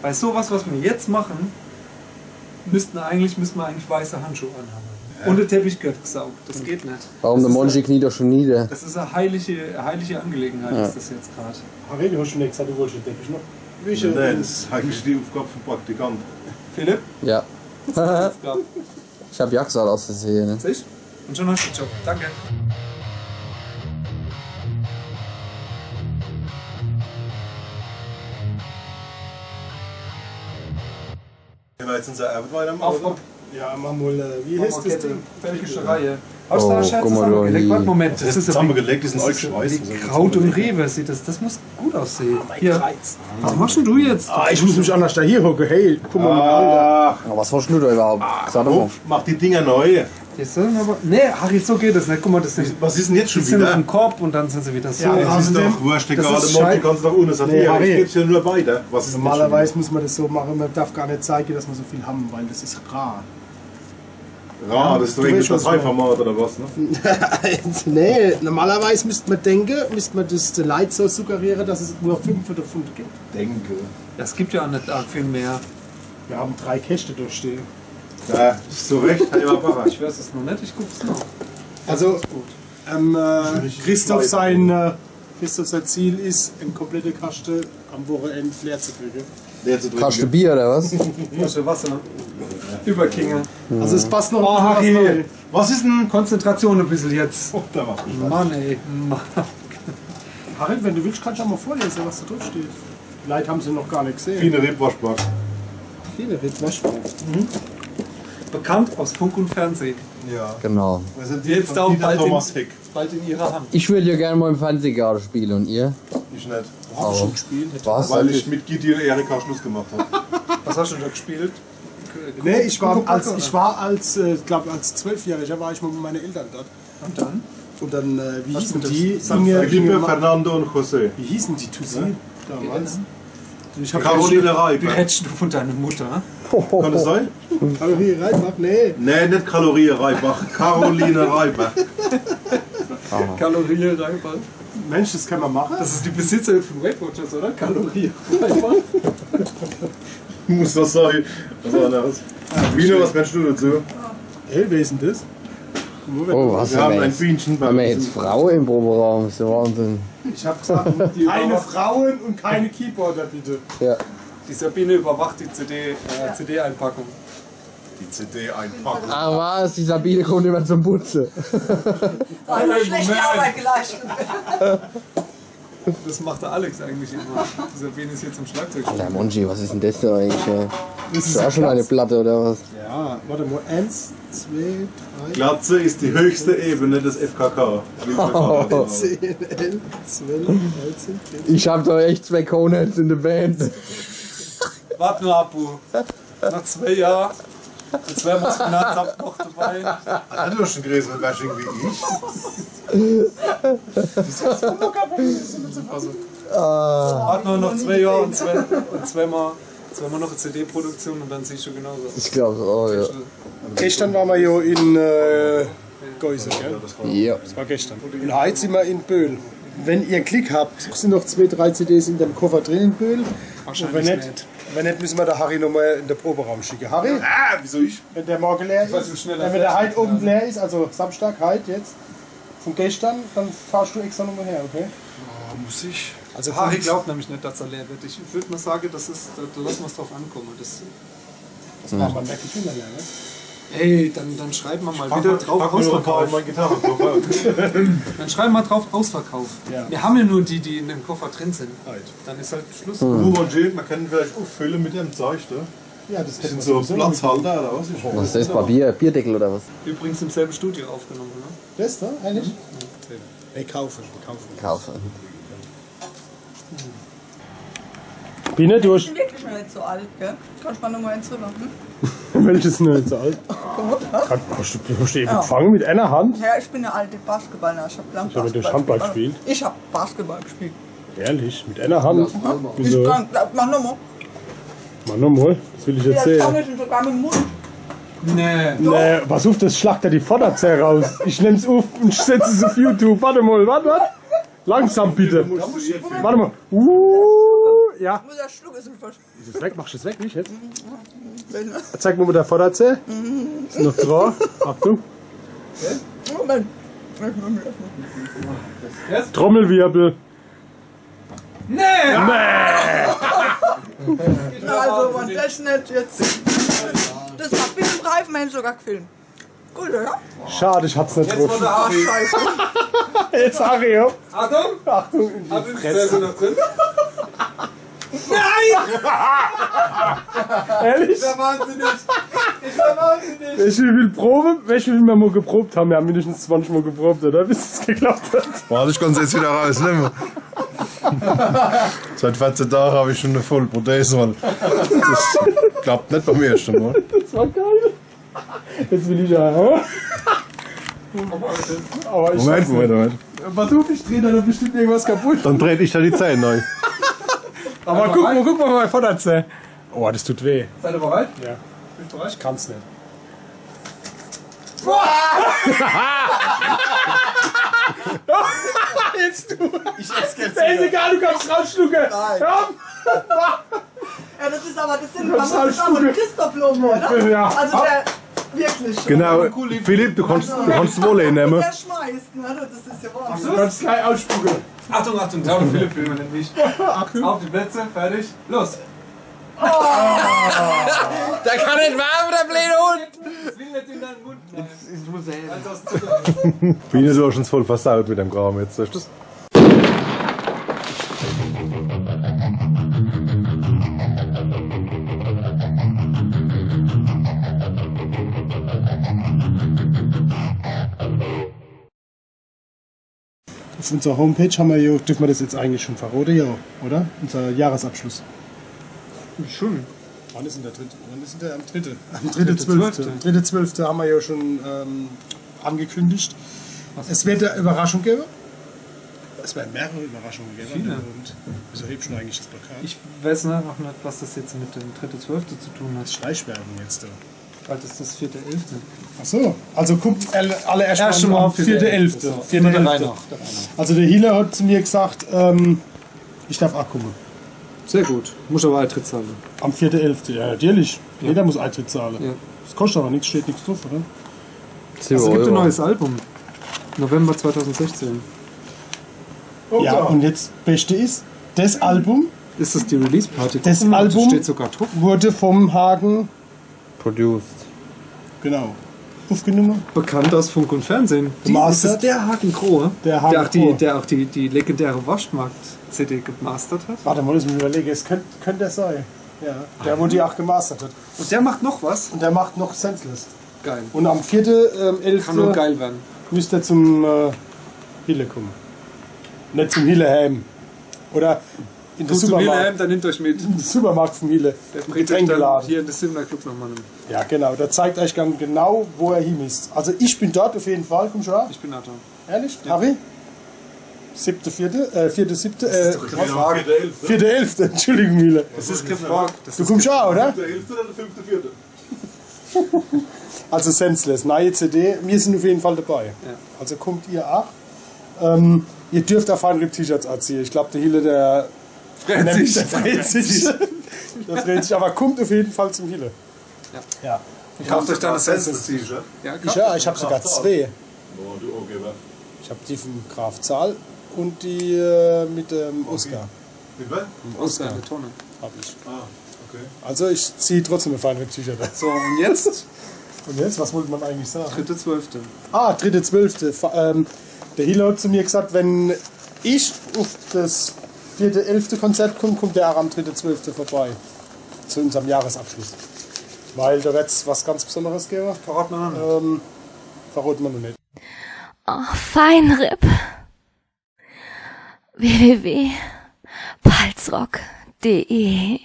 Bei sowas, was wir jetzt machen, müssten wir eigentlich weiße Handschuhe anhaben. Und der Teppich gehört gesaugt. Das geht nicht. Warum der Monchi kniet doch schon nieder? Das ist eine heilige Angelegenheit, ist das jetzt gerade. Harry, du hast schon nicht gesagt, du wolltest den Teppich noch. Nein, das ist eigentlich die Aufgabe vom Praktikant. Philipp? Ja. Aufgabe. Ich hab ja gesagt aus Versehen. Ne? Siehst du? Und schon hast du den Job. Danke. Wenn wir jetzt unsere Arbeit weitermachen. Ja, mach mal, wie heißt das Ding? Belgische Reihe. Oh, guck mal da zusammengelegt. Warte, hier. Moment, Das ist zusammengelegt, die sind alt geschweißt. wie Kraut und Rewe sieht das. Das muss gut aussehen. Hier. Was machst denn du jetzt? Ah, ich muss mich anders da hier hocken. Hey, guck mal, Alter. Aber was hast du da überhaupt? Sag doch mal. Mach die Dinger neu. Die sollen aber. Nee, Harry, so geht das nicht. Guck mal, das sind. Was ist denn jetzt Die schon sind auf wieder? dem Korb und dann sind sie wieder so. Ja, Das ist doch wurscht, egal. das ist Morgen kannst du doch ohne sagen, Nee, ja, Harry. ich geb's ja nur weiter. Was ist denn Normalerweise muss man das so machen, man darf gar nicht zeigen, dass wir so viel haben, weil das ist rar. Ja, das ist doch irgendwie das Dateiformat oder was, ne? Nee, normalerweise müsste man das den Leuten so suggerieren, dass es nur 5 oder 5 gibt. Denke. Das gibt ja auch nicht arg viel mehr. Wir haben 3 Käste durchstehen. Ja, so recht, Herr Barra. Ich weiß es noch nicht, ich guck's noch. Also, Christoph sein Ziel ist, ein komplette Kaste am Wochenende leer zu kriegen. Kannst du Bier oder was? Flasche Wasser. Überkinge. Also es passt noch Oh, was Harry. neu. Was ist denn? Konzentration ein bisschen jetzt. Oh, da macht mich was. Mann, ey. Mann. Harry, wenn du willst, kannst du auch mal vorlesen, was da drauf steht. Vielleicht haben sie noch gar nicht gesehen. Viele Rebwaschbar. Viele Ritwaschbar. Bekannt aus Funk und Fernsehen. Ja. Genau. Wir sind Jetzt von auch Dieter Thomas Heck. bald in ihrer Hand. Ich würde ja gerne mal im Fernsehgarten spielen und ihr? Ich nicht. Haben wir schon gespielt. Was? Weil ich mit Gidi und Erika Schluss gemacht habe. Was hast du da gespielt? Nee, ich war als 12-Jähriger war ich mal mit meinen Eltern dort. Und dann? Und dann, wie Was hießen mit die? Felipe, Fernando und José. Wie hießen die Tussi damals? Ich hab Caroline Die Reiber. hättest du von deiner Mutter. Kann das sein? Kalorie Reibach? Nee. Nee, nicht Kalorie Reibach. Caroline Reiber. Kalorie Reibach. Mensch, das kann man machen. Das ist die Besitzerin von Weight Watchers, oder? Kalorie Reibach. Muss das sein. Was anderes. Wiener, was meinst du dazu? Hey, wer ist denn das? Oh, was Wir haben haben wir ein jetzt? Bienchen bei Haben wir uns. jetzt Frau im Proberaum? Das ist der Wahnsinn. Ich hab gesagt, keine Frauen und keine Keyboarder, bitte. Ja. Die Sabine überwacht die CD-Einpackung. Die CD einpacken. Ach was, die Sabine kommt immer zum Putzen. Eine schlechte Arbeit geleistet. Das macht der Alex eigentlich immer. Die Sabine ist jetzt im Schlagzeug. Alter Monchi, was ist denn das denn eigentlich? Das Ist das auch schon eine Platte oder was? Ja, warte mal. 1, 2, 3, Glatze ist die höchste Ebene des FKK. 10, 11, 12, 13, 14. Ich hab doch echt 2 Coneheads in der Band. Warte nur ab, Bu. Nach 2 Jahren. Jetzt wären wir es Finanzamt noch dabei. Hat du doch schon größere Bashing wie ich? Warte nur noch 2 Jahre und zweimal noch eine CD-Produktion und dann siehst du genauso. Ich glaube auch, ja. Gestern waren wir ja in Geuse, gell? Ja. Das war gestern. Und heute sind wir in Böhl. Wenn ihr Klick habt, sind noch 2, 3 CDs in dem Koffer drin in Böhl. Und wenn nicht, müssen wir der Harry nochmal in den Proberaum schicken. Harry, Ah, wieso ich? wenn der morgen leer weiß, wie ist, schnell er wenn der fertig heute oben leer ist, also Samstag, heute jetzt, von gestern, dann fahrst du extra nochmal her, okay? Oh, muss ich? Also Harry glaubt nämlich nicht, dass er leer wird. Ich würde mal sagen, da lassen wir es drauf ankommen. Das macht man wirklich wieder leer, ne? Ey, dann schreiben wir mal wieder drauf Ausverkauf. Mein Gitarrenkoffer. Dann schreiben wir drauf Ausverkauf. Ja. Wir haben ja nur die, die in dem Koffer drin sind. Dann ist halt Schluss. Und Jill, man kann vielleicht auffüllen mit dem Zeug, ne? Ja, das Das sind so Platzhalter oder was? Was ist das? Papier? Bierdeckel oder was? Übrigens im selben Studio aufgenommen. Ne? Das da, eigentlich? Nee, kaufen. Kaufen. Biene, du Ich bin wirklich noch nicht so alt, gell? Kannst du mal Nummer 1 rüber? Welches nur nicht so alt? Hast du eben gefangen mit einer Hand? Ja, ich bin eine alte Basketballer. Ich habe Ich habe durch Handball gespielt. Ich habe Basketball gespielt. Ehrlich, mit einer Hand? Ich Wieso? kann, mach nochmal. Mann, nochmal, das will ich jetzt Ja, sehen. kann ich und sogar mit dem Mund. Nee. Nee, pass auf, das schlagt ja die Vorderzähne raus. Ich nehm's auf und setze es auf YouTube. Warte mal, warte. Langsam bitte. Warte mal. Ja. Nur der Schluck ist ein Verschluck. Ist das weg? Machst du das weg, nicht jetzt? Zeig mal mit der Vorderzähne. Ist noch dran. Achtung. Moment. Trommelwirbel. Nee! Also, man das nicht jetzt. Das war Filmreifen, haben sogar gefilmt. Gut, oder? Schade, ich hab's nicht Jetzt drauf. wurde Harry. Scheiße. Jetzt Harry, ja. Achtung! Achtung. Hab ich Fresse noch drin? Nein! Ehrlich? Ich war wahnsinnig! Ich war wahnsinnig! Weißt du, wie viel wir mal geprobt haben? Wir haben mindestens 20 Mal geprobt, oder? Bis es geklappt hat. Warte, ich kann jetzt wieder raus, ne? Seit 14 Tagen habe ich schon eine volle Prothese, Mann. Das klappt nicht beim ersten Mal. Das war geil. Jetzt will ich ja, hä? Aber ich Moment. Pass auf, ich dreh da bestimmt irgendwas kaputt. Dann drehe ich da die Zähne neu. Aber guck mal mein Vorderzähne. Oh, das tut weh. Seid ihr bereit? Ja. Ich kann's nicht. Jetzt du! Ich esse jetzt. Ist egal, du kannst rausschlucken! Nein. Ja. Ja, das ist aber, das sind kannst alles aber gucken. Christoph-Blumen, oder? Ja. Also der, wirklich. Genau, Philipp, du kannst wohl Und nehmen. der schmeißt, ne? Das ist ja Wahnsinn. Du kannst gleich ausspucken. Achtung, Achtung, Tauber Philipp filmen nämlich. Auf die Plätze, fertig, los! Der kann nicht warm, der blöde Hund! Das will nicht in deinen Mund bleiben. Ich muss sehen. Also aus Zucker. Biene, du hast uns voll versaut mit dem Kram jetzt. Weißt du das? Auf unserer Homepage haben wir ja, dürfen wir das jetzt eigentlich schon verraten, ja, oder? Unser Jahresabschluss. Schon. Wann ist denn der dritte? Wann ist denn der? Am 3. Am 3.12. Am 3.12. haben wir ja schon angekündigt. Es wird eine Überraschung geben. Es werden mehrere Überraschungen geben. Viele. Und wieso hebst du eigentlich das Plakat? Ich weiß noch nicht, was das jetzt mit dem 3.12. zu tun hat. Schleichwerbung jetzt da. Bald ist das 4.11. Ach so, also guckt alle Erst erst mal mal am 4.11. So. 4.11. Also der Hieler hat zu mir gesagt, ich darf auch kommen. Sehr gut. Muss aber Eintritt zahlen. Am 4.11. Ja, natürlich. Ja. Jeder muss Eintritt zahlen. Ja. Das kostet aber nichts, steht nichts drauf, oder? Also es gibt ein neues Album. November 2016. Ja, und jetzt Beste ist, das Album Ist das die Release-Party? Das Guck mal, Album- steht sogar drauf. wurde vom Hagen, Produced. genau, aufgenommen. Bekannt aus Funk und Fernsehen. Gemastert. Ist das der Hagen Krohe? Der Hagen auch Krohe. der auch die legendäre Waschmarkt-CD gemastert hat. Warte mal, muss ich mir überlegen, es könnte der sein. Ja, der, wo die auch gemastert hat. Und der macht noch was? Und der macht noch Senseless. Geil. Und am 4.11. Kann nur geil werden. müsst ihr zum Hille kommen. Nicht zum Hille heim. Oder in den Kommt zum Supermarkt. Wilhelm, dann nehmt euch mit. In den Supermarkt vom Hille. Der bringt euch dann Getränkeladen. hier in den Simner Club nochmal mit. Ja, genau. Der zeigt euch dann genau, wo er hin ist. Also ich bin dort auf jeden Fall. Komm schon an. Ich bin Nathan. Ehrlich? Harry? 7.4., 4.7., 4.11. 4.11., Entschuldigung, Mühle. Das ist gefragt. Das Du kommst schon an, oder? Der 11. oder der 5.4. Also Senseless, neue CD. Wir sind auf jeden Fall dabei. Ja. Also kommt ihr auch. Ihr dürft auch Feinripp-T-Shirts anziehen. Ich glaube, der Hille, der freut sich. der freut sich. Der freut sich. Aber kommt auf jeden Fall zum Hille. Ja. Kauft euch dann ein Senses-T-Shirt. Ja, Ich habe sogar zwei. Oh, du Urgeber. Ich habe die vom Graf Zahl und die mit dem Oscar. Mit was? Oscar, eine Tonne. Hab ich. Ah, okay. Also ich ziehe trotzdem ein Feinripp-T-Shirt an. So, und jetzt? Und jetzt, was wollte man eigentlich sagen? 3.12. Ah, 3.12. Der Hilo hat zu mir gesagt, wenn ich auf das 4.11. Konzert komme, kommt der auch am 3.12. vorbei. Zu unserem Jahresabschluss. Weil da wird es was ganz Besonderes geben. Verraten wir noch nicht. Verraten wir noch nicht. Oh, Feinripp. www.palzrock.de